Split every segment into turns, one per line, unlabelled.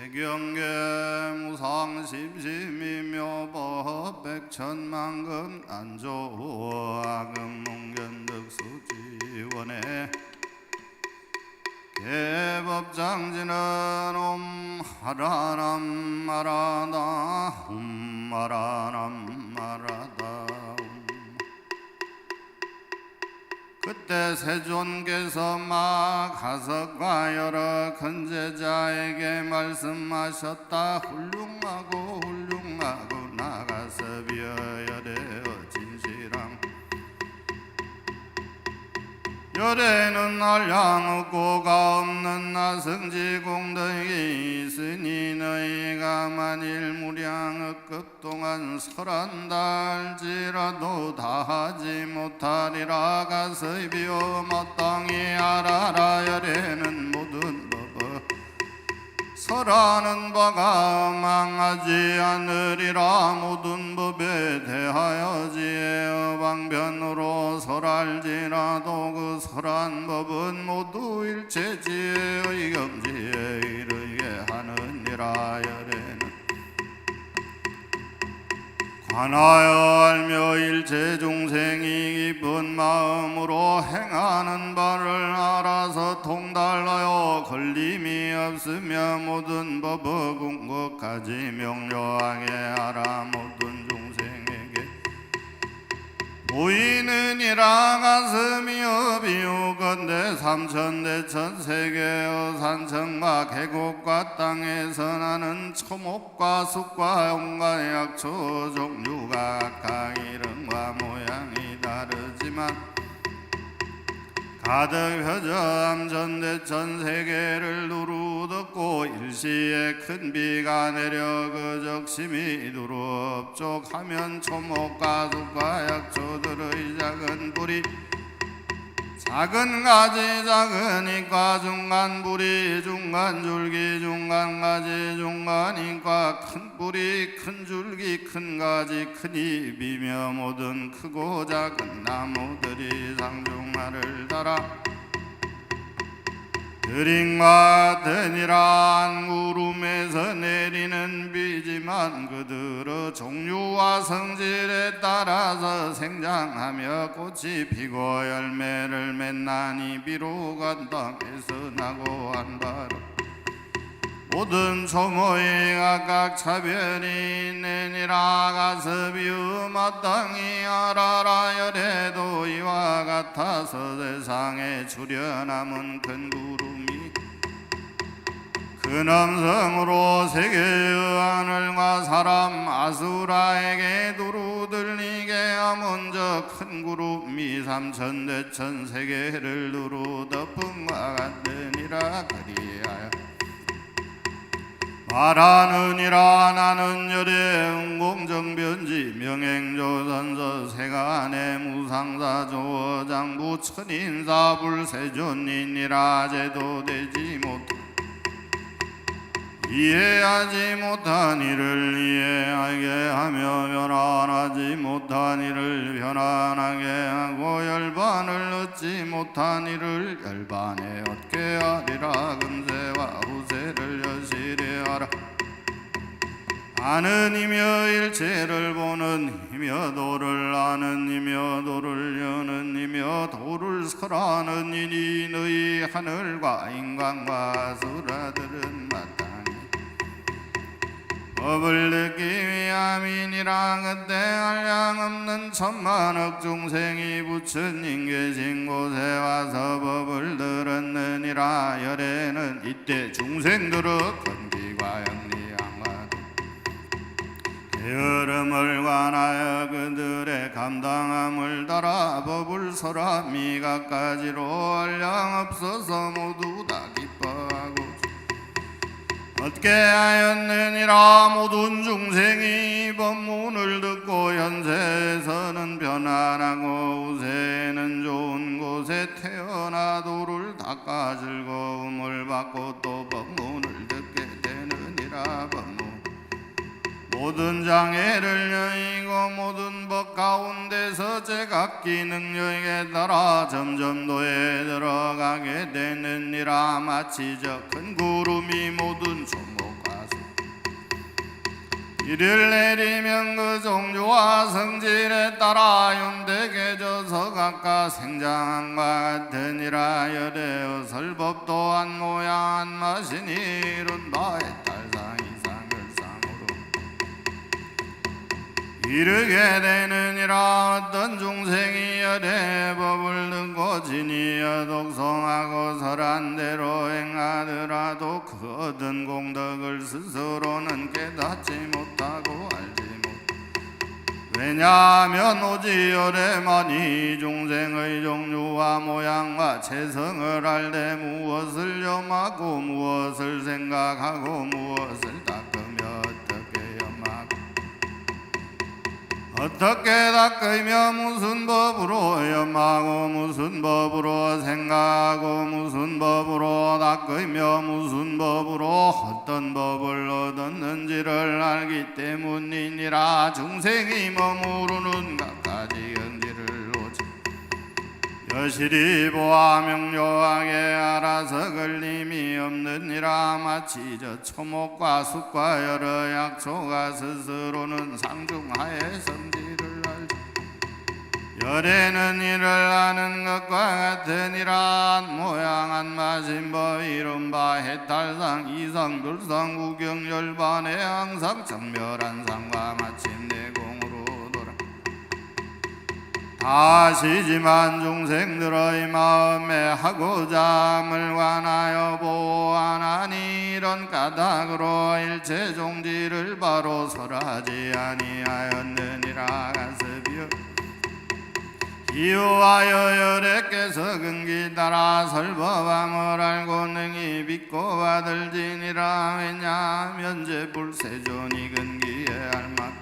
대경계 무상심심이묘법 백천만금 안조아금 몽견득수지원에 개법장지는 옴하라남 마라다 옴마라남 마라다. 그때 세존께서 마가석과 여러 큰제자에게 말씀하셨다. 훌륭하고 훌륭하고 나가서 비어여대어 진실랑 열에는 한량 없고가 없는 나성지 공덕이 있으니 너희가 만일 무량억급 동안 설한달지라도 다하지 못하리라. 가서 비어 마땅히 알아라. 열에는 모든 법을 설하는 바가 망하지 않으리라. 모든 법에 대하여 지혜의 방변으로 설할지라도 그 설한 법은 모두 일체 지혜의 경지에 이르게 하느니라. 열에는 관하여 알며 일체 종생이 기쁜 마음으로 행하는 바를 알아서 통달하여 걸림이 없으며 모든 법의 궁극까지 명료하게 알아. 모든 종생에게 보이느니라. 가슴이여 비우건대 삼천대천 세계의 산천과 계곡과 땅에서 나는 초목과 숲과 온갖 약초 종류가 각각 이름과 모양이 다르지만 가득 펴져 삼천대천 세계를 두루덮고 일시에 큰 비가 내려 그 적심이 두루 업족하면 초목과 숲과 약초들의 작은 뿌리 작은 가지 작은 잎과 중간 뿌리 중간 줄기 중간 가지 중간 잎과 큰 뿌리 큰 줄기 큰 가지 큰 잎이며 모든 크고 작은 나무들이 상중하를 달아 들잉과 드니란 구름에서 내리는 비지만 그들의 종류와 성질에 따라서 생장하며 꽃이 피고 열매를 맺나니 비록 한 땅에서 나고 한 바로 모든 초모의 각각 차별이 있느니라. 가서 비우 마땅히 알아라. 열에도 이와 같아서 세상에 주려남은 큰 구름이 큰 음성으로 세계의 하늘과 사람 아수라에게 두루 들리게 하면 저 큰 구름이 삼천대천 세계를 두루 덮음과 같으니라. 그리하여 말하느니라. 나는 열의 응공정변지 명행조선서 세간의 무상사 조어장부 천인사 불세존이니라. 제도되지 못한 이해하지 못한 이를 이해하게 하며 변환하지 못한 이를 변환하게 하고 열반을 얻지 못한 이를 열반에 얻게 하리라. 금세와 후세를 여실히 하라. 아는 이며 일체를 보는 이며 도를 아는 이며 도를 여는 이며 도를 설하는 이니 너희 하늘과 인간과 수라들은 마땅히 법을 듣기 위함이니라. 그때 한량없는 천만억 중생이 부처님 계신 곳에 와서 법을 들었느니라. 열에는 이때 중생들의 건기과 영리함과 게으름을 관하여 그들의 감당함을 따라 법을 설하 미각까지로 한량없어서 모두 다 기뻐하고 얻게 하였느니라. 모든 중생이 법문을 듣고 현세에서는 편안하고 후세에는 좋은 곳에 태어나 도를 닦아 즐거움을 받고 또 법문을 듣게 되느니라. 법문 모든 장애를 여의고 모든 법 가운데서 제각기 능력에 따라 점점 도에 들어가게 되느니라. 마치 저 큰 구름이 모든 초목과 이를 내리면 그 종류와 성질에 따라 윤대개져서 각각 생장한과 같으니라. 열애어 설법 또한 모양한 맛이니 이룬 바에 탈상 이상을상으로 이르게 되느니라. 어떤 중생이 열애법을 듣고 지니어 독성하고 설한 대로 행하더라도 그 얻은 공덕을 스스로는 깨닫지 못하고 알지 못. 왜냐하면 오직 열애만이 종생의 종류와 모양과 체성을 알되 무엇을 염하고 무엇을 생각하고 무엇을 닦으며 어떻게 염하고 어떻게 닦으며 무슨 법으로 염하고 무슨 법으로 생각하고 무슨 법으로 닦으며 무슨 법으로 어떤 법을 얻었는지를 알기 때문이니라. 중생이 머무르는 각가지 경지를 오지 여실히 보아 명료하게 알아서 걸림이 없느니라. 마치 저 초목과 숲과 여러 약초가 스스로는 상중하에 성질을 알지 열애는 이를 아는 것과 같으니라. 모양한 마신법 이른바 해탈상 이상 불상 구경 열반에 항상 정멸한 상과 마침내 공으로 돌아 다시지만 중생들의 마음에 하고자 함을 관하여 보완하니 이런 까닭으로 일체 종지를 바로 설하지 아니하였느니라. 가습이여 이유하여 열애께서 근기 따라 설법함을 알고 능히 믿고 받을지니라. 왜냐하면 제 불세존이 근기에 알만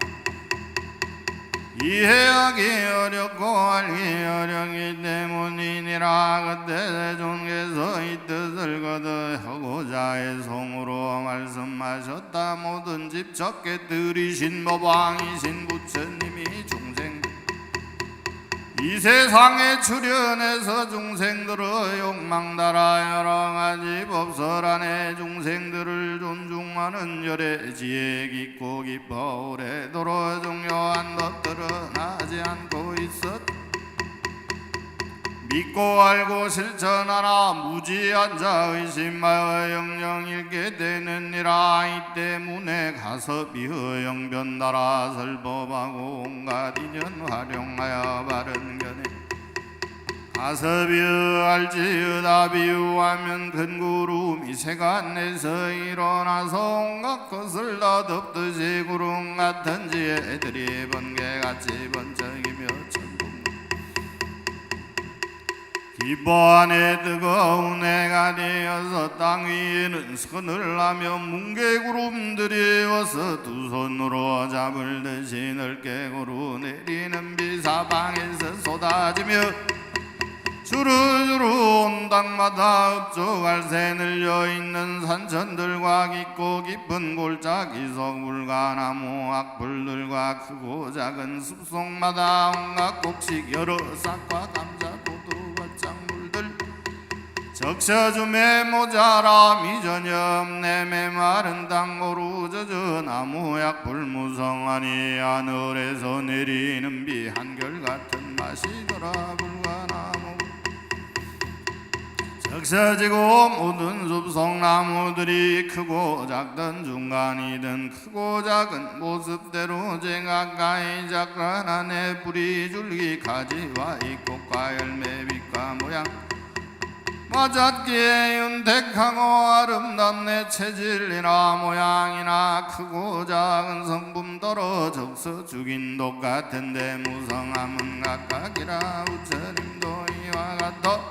이해하기 어렵고 알기 어렵기 때문이니라. 그때 세존께서 이 뜻을 거듭하고자 해송으로 말씀하셨다. 모든 집적게 들이신 법왕이신 부처님이 중생 이 세상에 출현해서 중생들의 욕망 따라 여러 가지 법설 안에 중생들을 존중하는 열애 지혜 깊고 깊어 오래도록 중요한 법들은 하지 않고 있었. 믿고 알고 실천하라. 무지한 자 의심하여 영영 잃게 되느니라. 이 때문에 가섭이여 영변 따라 설법하고 온갖 인연 활용하여 바른 견해 가섭이여 알지으다. 비유하면 큰 구름이 세간에서 일어나서 온갖 것을 다 덮듯이 구름 같은 지혜들이 번개같이 번쩍이며 기뻐 안에 뜨거운 해가 되어서 땅 위에는 서늘하며 뭉게구름들이 와서 두 손으로 잡을 듯이 넓게 구루 내리는 비 사방에서 쏟아지며 주르주르 온 땅마다 읍조갈새 늘려있는 산천들과 깊고 깊은 골짜기 속 물과나무 악불들과 크고 작은 숲속마다 온갖 곡식 여러 싹과 감자 적셔줌에 모자라 미전염 내매 마른 땅고루 젖어 나무약 불무성하니 하늘에서 내리는 비 한결같은 맛이더라. 불과나무 적셔지고 모든 숲속 나무들이 크고 작든 중간이든 크고 작은 모습대로 제각가히 작간 안에 뿌리 줄기 가지와 잎꽃과 열매 빛과 모양 맞았기에 윤택하고 아름답네. 체질이나 모양이나 크고 작은 성품더러 적서 죽인 독 같은데 무성함은 각각이라. 부처님도 이와 같아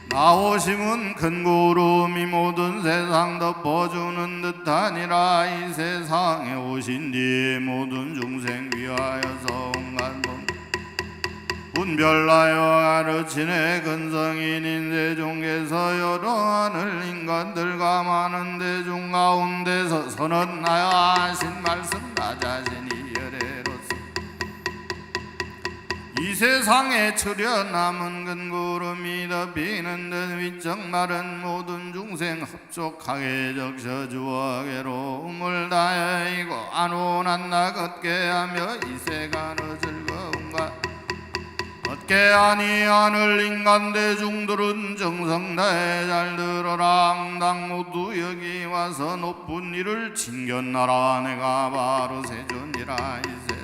나오심은 큰 구름이 모든 세상 덮어주는 듯하니라. 이 세상에 오신 뒤에 모든 중생 위하여서 온갖 분별하여 가르치네. 근성인인 대중께서 여러 하늘 인간들과 많은 대중 가운데서 선언하여 하신 말씀 나 자신이 열애로서 이 세상에 처려 남은 근구름이 덮이는 듯 위쪽 마른 모든 중생 흡족하게 적셔주어 괴로움을 다하이고 안온한 나 걷게 하며 이 세간의 즐거움과 얻게 하니 하늘 인간 대중들은 정성 다해 잘 들어라. 항상 모두 여기 와서 높은 일을 칭견하라. 내가 바로 세존이라. 이 세상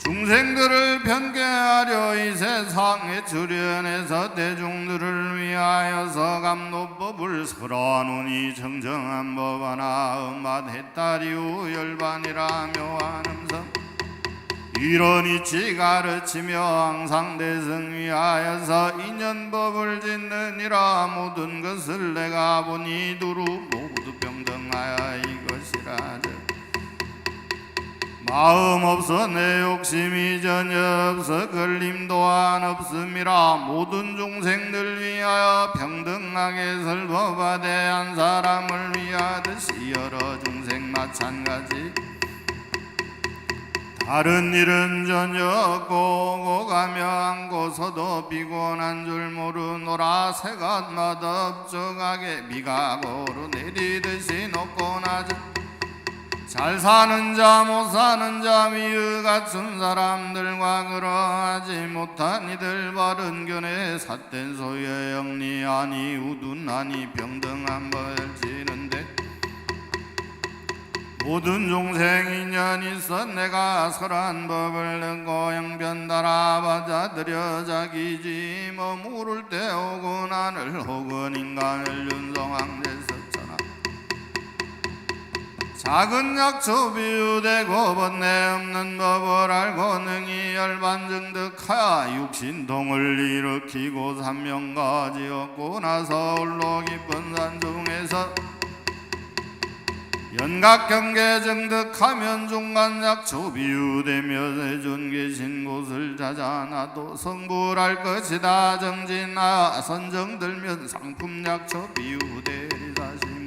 중생들을 편개하려 이 세상에 출현해서 대중들을 위하여서 감노법을 설하노니 정정한 법 하나 음마대따리우 열반이라 묘한 음성 이런 이치 가르치며 항상 대승 위하여서 인연법을 짓느니라. 모든 것을 내가 보니 두루 모두 평등하여 이것이라. 마음 없어 내 욕심이 전혀 없어 걸림 또한 없음이라. 모든 중생들 위하여 평등하게 설법하되 한 사람을 위하듯이 여러 중생 마찬가지 다른 일은 전혀 없고 오고 가며 앉고서도 피곤한 줄 모르노라. 세간마다 업적하게 비가 고루 내리듯이 높고 낮은 잘 사는 자 못 사는 자 위의 갖춘 사람들과 그러하지 못한 이들 바른 견해 삿된 소유의 영리하니 우둔하니 병등한 벌지는데 모든 중생 인연 있어 내가 설한 법을 듣고 영변 따라 받아들여 자기 머무를 때 혹은 하늘 혹은 인간을 윤성왕제서 작은 약초 비유되고 번뇌 없는 법을 알고 능히 열반증득하여 육신통을 일으키고 삼명가지었고 나서 홀로 깊은 산중에서 연각경계 증득하면 중간 약초 비유되며 세존 계신 곳을 찾아 나도 성불할 것이다. 정진하 선정들면 상품 약초 비유되리 사시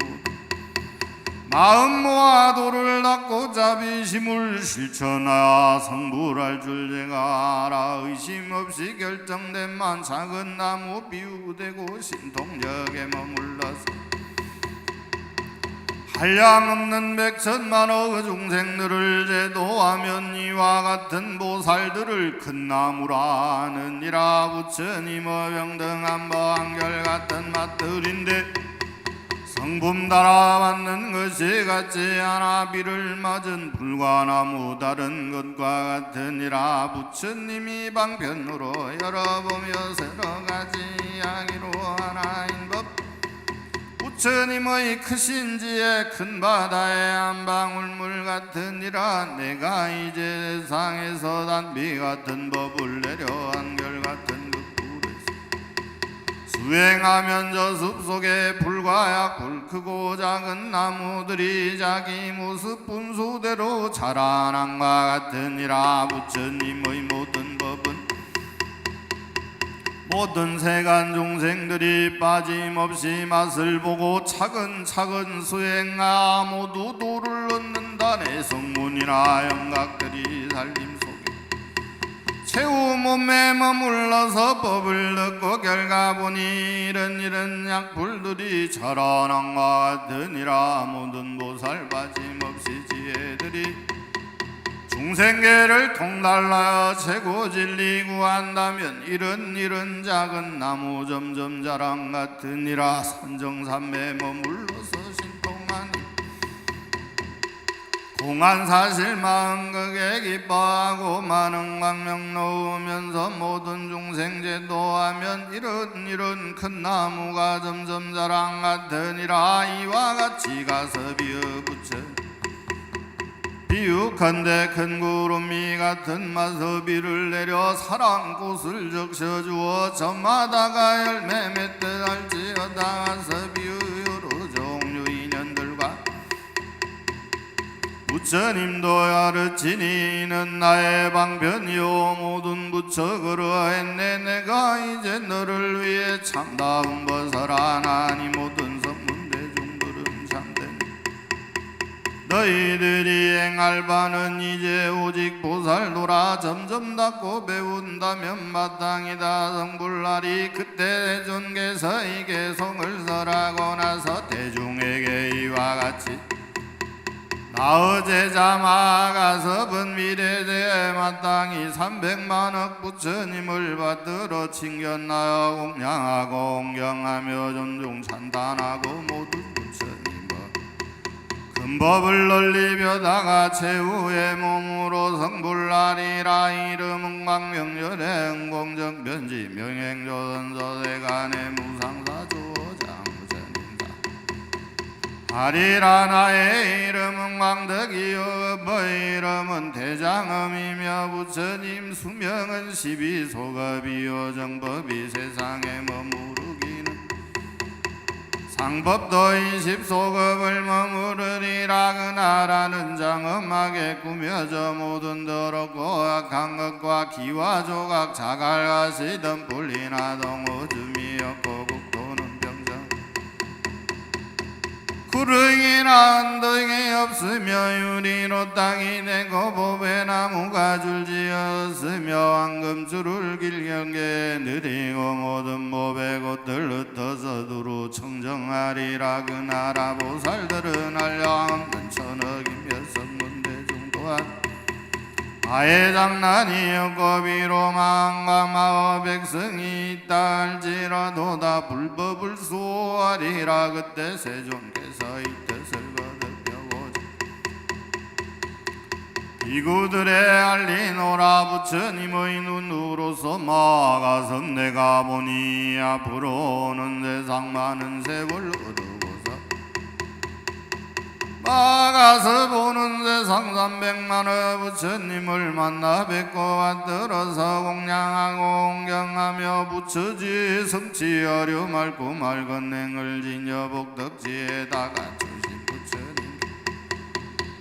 마음 모아 도를 닦고 자비심을 실천하여 성불할 줄 제가 알아. 의심 없이 결정된 만 작은 나무 비유되고 신통력에 머물러서 한량 없는 백천만억 중생들을 제도하면 이와 같은 보살들을 큰 나무라 하느니라. 부처님의 병등한 한결 같은 맛들인데 성품 따라 받는 것이 같지 않아 비를 맞은 불과나무 다른 것과 같으니라. 부처님이 방편으로 열어보며 서로 가지 이야기로 하나인 법 부처님의 크신 지혜 큰 바다의 한 방울 물 같으니라. 내가 이제 세상에서 단비 같은 법을 내려 한결 같은 수행하면 저 숲속에 불과 약불 크고 작은 나무들이 자기 모습 분수대로 자라난과 같으니라. 부처님의 모든 법은 모든 세간 중생들이 빠짐없이 맛을 보고 차근차근 수행하 모두 도를 얻는다. 내 성문이나 영각들이 살림 최후 몸에 머물러서 법을 듣고 결과 보니 이런 약불들이 자라난과 같으니라. 모든 보살 빠짐없이 지혜들이 중생계를 통달하여 최고 진리 구한다면 이런 작은 나무 점점 자랑 같으니라. 선정삼매에 머물러서 신통하니 공안사실 마음극에 기뻐하고 많은 광명 놓으면서 모든 중생 제도하면 이런 큰 나무가 점점 자랑 같으니라. 이와 같이 가서 비어붙여 비육한데 큰 구름이 같은 마서비를 내려 사랑꽃을 적셔주어 저마다가 열매 맺듯 할지어다. 가서 비유로 종류 인연들과 부처님도 가르치니 이는 나의 방편이요 모든 부처 그러했네. 내가 이제 너를 위해 참다운 것을 하나니 모든 성문 대중들은 참된 너희들이 행할 바는 이제 오직 보살도라. 점점 닦고 배운다면 마땅이다. 성불날이 그때 대존께서 이 개송을 설하고 나서 대중에게 이와 같이 나의 제자 마가섭은 미래대에 마땅히 300만억 부처님을 받들어 칭견하여 공양하고 공경하며 존중 찬탄하고 모든 부처님의 금법을 널리벼다가 최후의 몸으로 성불날이라. 이름은 광명열의 응공적 변지 명행조선서대간의 무상사조장 하리라. 나의 이름은 광덕이요 업의 이름은 대장엄이며 부처님 수명은 12소급이요 정법이 세상에 머무르기는 상법도 20소급을 머무르리라. 그 나라는 장엄하게 꾸며져 모든 더럽고 악한 것과 기와 조각 자갈가시던 불이나 동오줌이 없고 국토는 병정 구릉이나 언덕이 없으며 유리로 땅이 되고 봅에 나무가 줄지었으며 황금줄을 길경계에 느리고 모든 봅에 곳들 흩어서 두루 청정하리라. 그 나라 보살들은 한량없는 천억이며 선문대중 또한 아예 장난이 없고 비록 망과 마와 백성이 있다 할지라도 다 불법을 수호하리라. 그때 세존께서 이 뜻을 거듭펴고자 비구들의 알리노라. 부처님의 눈으로서 마가섭 내가 보니 앞으로 오는 세상 많은 세월 얻어보사 마가서 보는 세상 300만의 부처님을 만나 뵙고 받들어서 공양하고 공경하며 부처지에 성치 어려말고 맑은 행을 지녀 복덕지에다가 주신 부처님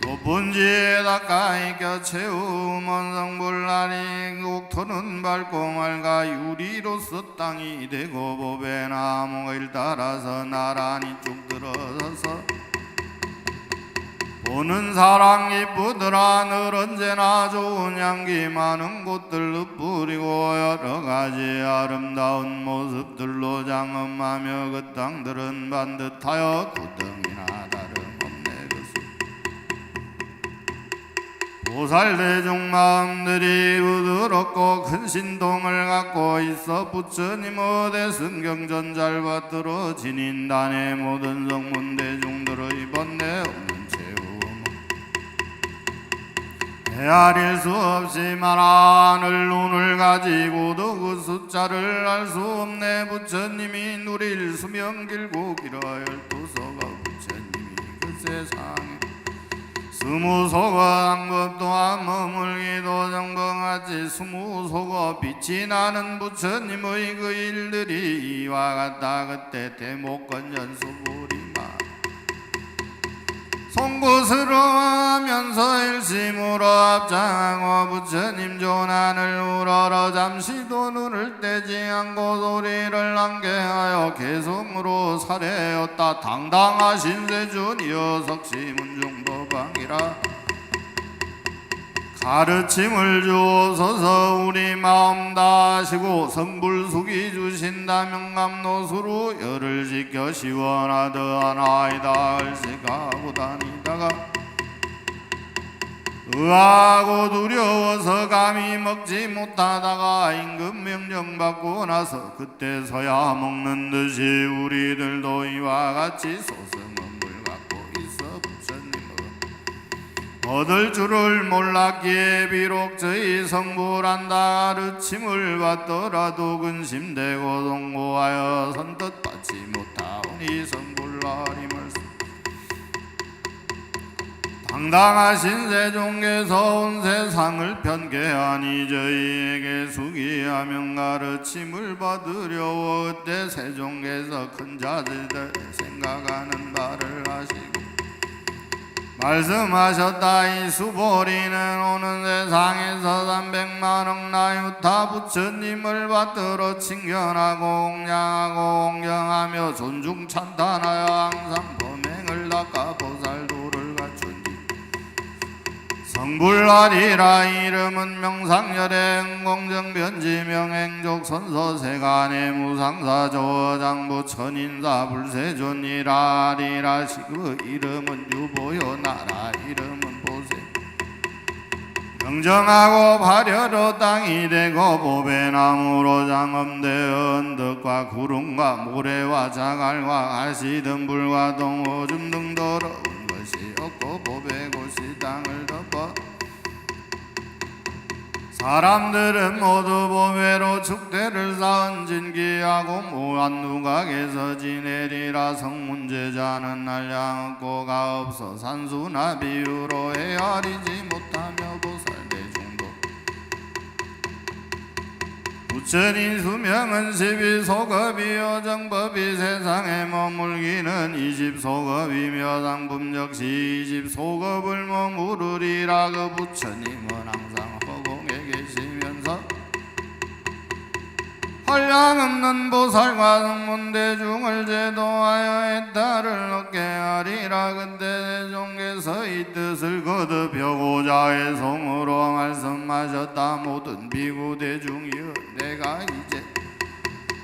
높은 지에 닦아 껴 채우면 성불날이 국토는 밝고 맑아 유리로서 땅이 되고 법에 나무를 따라서 나란히 쭉 들어서서 보는 사랑 이쁘더라. 늘 언제나 좋은 향기 많은 곳들 흩뿌리고 여러가지 아름다운 모습들로 장엄하며 그 땅들은 반듯하여 구덩이나 다름없네. 보살대중 마음들이 부드럽고 큰 신동을 갖고 있어 부처님의 대승경전 잘 받들어 진인단의 모든 성문대중들의 번뇌 없는 헤아릴 수 없이 많은 눈을 가지고도 그 숫자를 알 수 없네. 부처님이 누릴 수명 길고 길어 12소가 부처님이 그 세상에 20소가 방법 또한 머물기도 정봉하지 20소가 빛이 나는 부처님의 그 일들이 이와 같다. 그때 대목건 연수부리마 송구스러워하면서 일심으로 합장하고 부처님 존안을 우러러 잠시도 눈을 떼지 않고 소리를 남게하여 개성으로 살해였다. 당당하신 세존이여 석시문중법왕이라. 가르침을 주옵소서. 우리 마음 다하시고 성불숙이 주신다 명감노수로 열을 지켜 시원하더하나이다. 을식하고 다니다가 의하고 두려워서 감히 먹지 못하다가 임금 명령받고 나서 그때서야 먹는 듯이 우리들도 이와 같이 소승 얻을 줄을 몰랐기에 비록 저희 성불한다 가르침을 받더라도 근심되고 동고하여 선뜻 받지 못하오니 성불날이 말씀 당당하신 세종께서 온 세상을 편개하니 저희에게 수기하면 가르침을 받으려고 그때 세종께서 큰 자들들 생각하는 바를 하시고 말씀하셨다. 이 수보리는 오는 세상에서 300만억 나유타 부처님을 받들어 칭견하고 공양하고 공경하며 존중 찬탄하여 항상 범행을 닦아 보살도를 갖춘지 성불하리라. 이름은 명상열행 공정변지 명행족 선서세간의 무상사 조장부 천인사 불세존이라리라. 시그 이름은 유보요 나라 이름은 보세. 명정하고 발열로 땅이 되고 보배나무로 장엄대 언덕과 구름과 모래와 자갈과 가시덤불과 동오줌 등 더러운 것이 없고 보배곳이 땅을 덮어 사람들은 모두 보배로 축대를 쌓은 진기하고 무한누각에서 지내리라. 성문제자는 한량 없고가 없어 산수나 비유로 헤아리지 못하며 보살대중도 부처님 수명은 12소급이요 정법이 세상에 머물기는 20소급이며 상품 역시 20소급을 머무르리라. 그 부처님은 항상 허공에 계시면서 한량없는 보살과 성문대중을 제도하여 애따를 얻게 하리라. 그때 대종께서 이 뜻을 거듭하고자 해성으로 말씀하셨다. 모든 비구대중이여, 내가 이제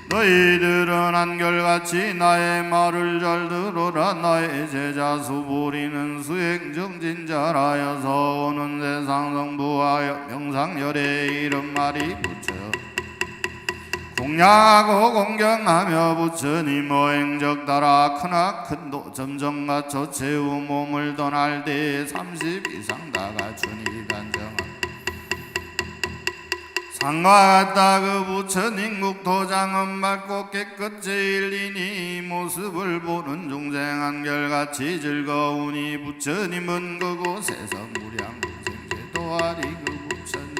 너희들은 한결같이 나의 말을 잘 들어라. 나의 제자 수보리는 수행정진자라여서 오는 세상 성부하여 명상열의 이름 말이 붙여 공양하고 공경하며 부처님 어행적 따라 크나 큰도 점정과 조체후 몸을 떠날 때에 30 이상 다 갖춘 이 단정한 상과 같다. 그 부처님 국토장은 맑고 깨끗이 일리니 모습을 보는 중생 한결같이 즐거우니 부처님은 그곳에서 무량공생제도하리. 그 부처님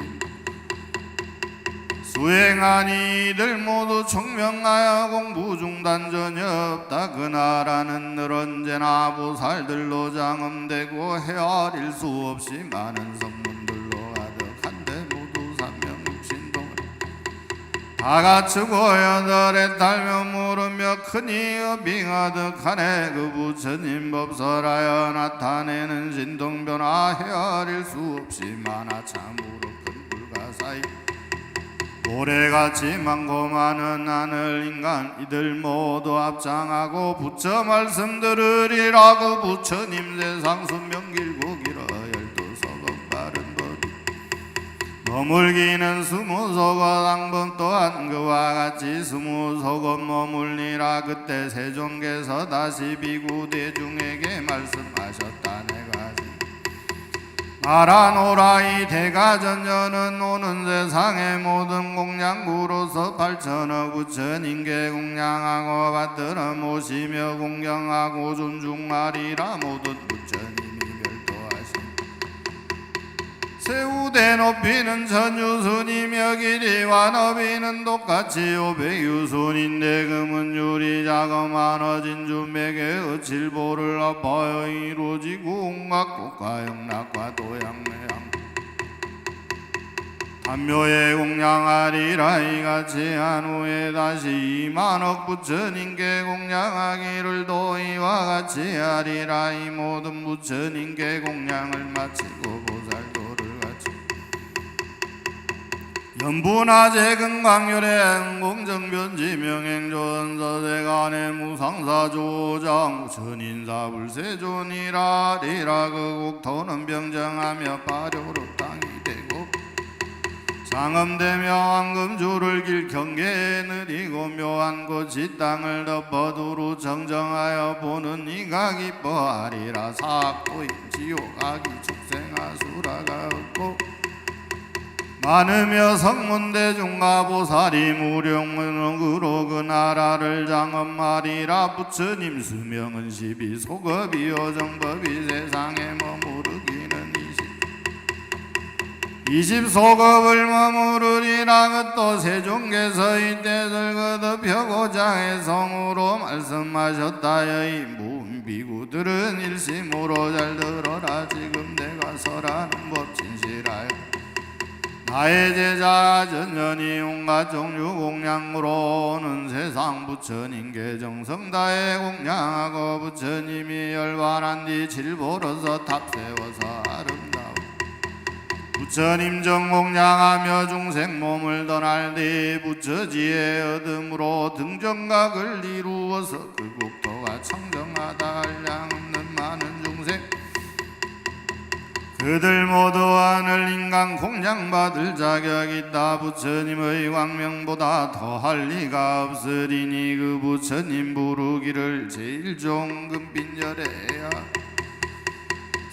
수행하니 이들 모두 청명하여 공부중단 전혀 없다. 그 나라는 늘 언제나 보살들로 장엄되고 헤아릴 수 없이 많은 성문들로 가득한데 모두 삼명육신동을 다 갖추고 여덟에 달며 물으며 크니 어빙하득하네. 그 부처님 법설하여 나타내는 신동변화 헤아릴 수 없이 많아 참으로 큰 불가사의 모래같이 많고 많은 하늘 인간 이들 모두 합장하고 부처 말씀 들으리라. 그 부처님 세상 수명 길고 길어 12소급 빠른 법이 머물기는 20소급 당분 또한 그와 같이 20소급 머물리라. 그때 세종께서 다시 비구대중에게 말씀하셨다. 내가 말하노라. 이 대가전녀는 오는 세상의 모든 공양구로서 8천억 부처님께 공양하고 받들어 모시며 공경하고 존중하리라. 모든 부처님이 별도하신 세우대 높이는 천유순이며 길이와 너비는 똑같이 500유순인데 금은 유리 자금 많아진 준백의 어칠보를 아파여 이루어지고 온갖 꽃과 영락과 도양매양 단묘에 공양하리라. 이같이 한 후에 다시 2만억 부처님께 공양하기를 도이와 같이 하리라. 이 모든 부처님께 공양을 마치고 보살도를 갖추 연분하제 근광열의 공정변지 명행조선서세간의 무상사 조장 부처인사 불세존이라. 리라. 그 국토는 병정하며 파료로 땅이 되고 장엄되며 황금줄을 길 경계에 느리고 묘한 곳이 땅을 덮어 두루 정정하여 보는 이가 기뻐하리라. 사악도인 지옥악이 축생아수라가 없고 많으며 성문대중과 보살이 무령문으로 그 나라를 장엄하리라. 부처님 수명은 12소급이요 정법이 세상에 머무르기는 20소급을 머무르리라. 그또 세종께서 이 뜻을 거듭하고자 해성으로 말씀하셨다. 여의 무비구들은 일심으로 잘 들어라. 지금 내가 설하는 법 진실하여 나의 제자 전연이 온갖 종류 공양으로 오는 세상 부처님께 정성 다해 공양하고 부처님이 열반한 뒤 질보로서 탑세워서 아름다워 부처님 정공양하며 중생 몸을 떠날되 부처지의 어둠으로 등정각을 이루어서 그 국토가 청정하다 한량 없는 많은 중생 그들 모두 하늘 인간 공양받을 자격이 있다. 부처님의 광명보다 더할 리가 없으리니 그 부처님 부르기를 제일 좋은 금빛열애야.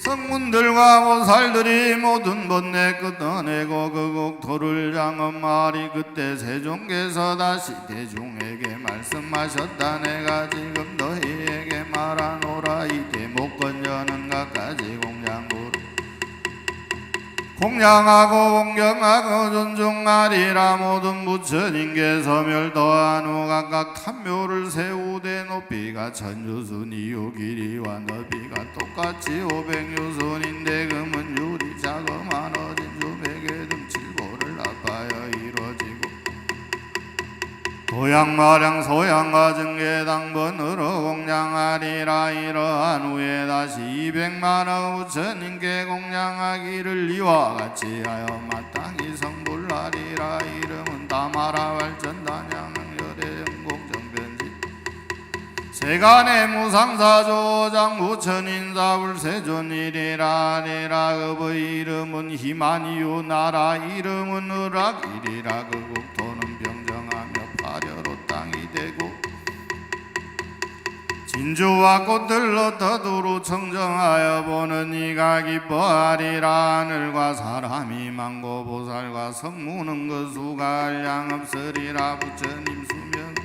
성문들과 보살들이 모든 번뇌 끊어내고 그 국토를 향험하리. 그때 세종께서 다시 대중에게 말씀하셨다. 내가 지금 너희에게 말하노라. 이 대목건전은 갖가지 공양부로 공양하고 공경하고 존중하리라. 모든 부처님께서 멸도한 후 각각 탐묘를 세우되 높이가 천유순이요 길이와 너비가 똑같이 500유순인데 금은 유리 자그만 어진 주백에 등 칠보를 아파여 이루어지고 도양마량 소양과 증계당번으로 공양하리라. 이러한 후에 다시 200만의 부처님께 공양하기를 이와 같이 하여 마땅히 성불하리라. 이름은 다마라 발전단양 열애영공정변지 세간의 무상사조장 부처인사불세존이리라. 아니라 그의 이름은 희만이요 나라 이름은 의락이리라. 그 국토는 병정하며 파려로 땅이 되고 진주와 꽃들로 떠두루 청정하여 보는 이가 기뻐하리라. 하늘과 사람이 많고 보살과 성무는 그 수가 한량 없으리라. 부처님 수면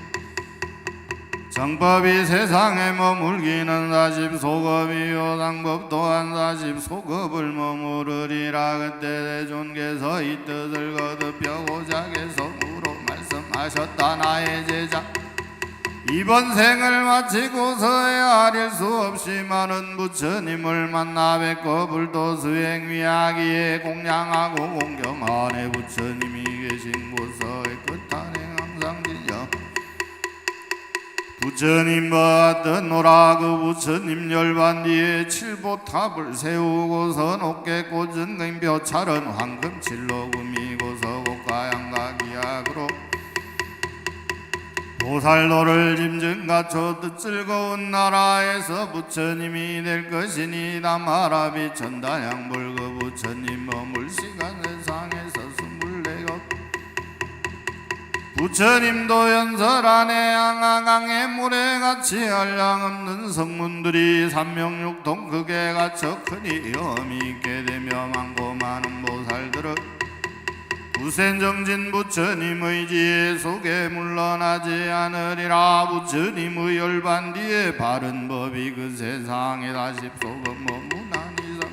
정법이 세상에 머물기는 40소급이요 상법 또한 40소급을 머무르리라. 그때 대존께서 이 뜻을 거듭 고작의 성으로 말씀하셨다. 나의 제자 이번 생을 마치고서야 아릴 수 없이 많은 부처님을 만나 뵙고 불도 수행 위하기에 공양하고 공경하네. 부처님이 계신 곳의 끝단에 항상 진여 부처님 받았노라. 그 부처님 열반 뒤에 칠보탑을 세우고서 높게 꽂은 금벼찰은 황금칠로 금이고서 곡가양각이약으로 보살도를 짐승 갖춰 즐거운 나라에서 부처님이 될 것이니 다마라비 천단양불 그 부처님 머물 시간 세상에서 24것 부처님도 연설 안에 양하강의 물에같이 한량없는 성문들이 삼명육통 극에 갇혀 크니 염이 있게 되며 많고 많은 보살들은 부센정진 부처님의 지혜 속에 물러나지 않으리라. 부처님의 열반 뒤에 바른 법이 그 세상에 다시 소금 머무난 이상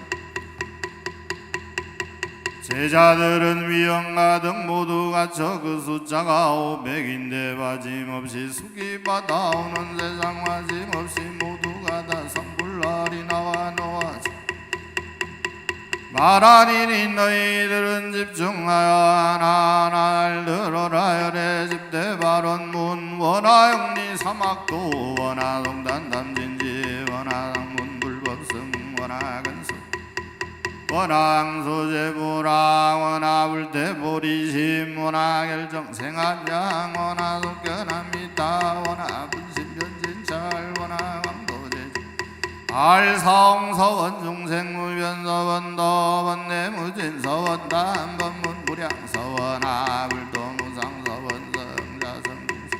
제자들은 위엄과 등 모두 갖춰 그 숫자가 500인데 빠짐없이 숙이 받아오는 세상 빠짐없이 모두가 다 성불날이 나와 놓아져 말하리니 너희들은 집중하여 하나하나를 들어라. 열애 집대 발언문 원하영리 사막도 원하동단 담진지 원하당문 불법승 원하근수 원하항소제보라 원하불대보리심 원하결정생활양 원하독견합니다 원하분신변진찰 원하왕도제 알사홍서원 중생무변서원 더원 내무진서원 단번문 무량서원 아불도무상서원 성자성중생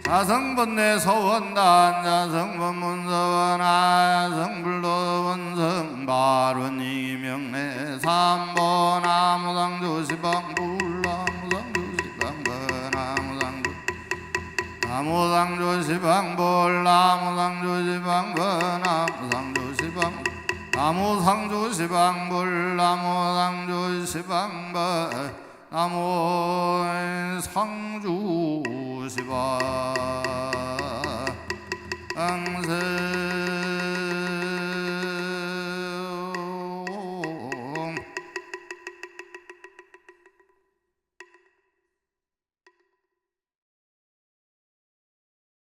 자성번뇌서원 단자성번문서원 아성불도원성 발원이명내 삼번 아무상조시방불나무상조시방번 나무상조시방볼 나무상조시방번 나무상조시방볼 나무상조시방번 나무상조시방번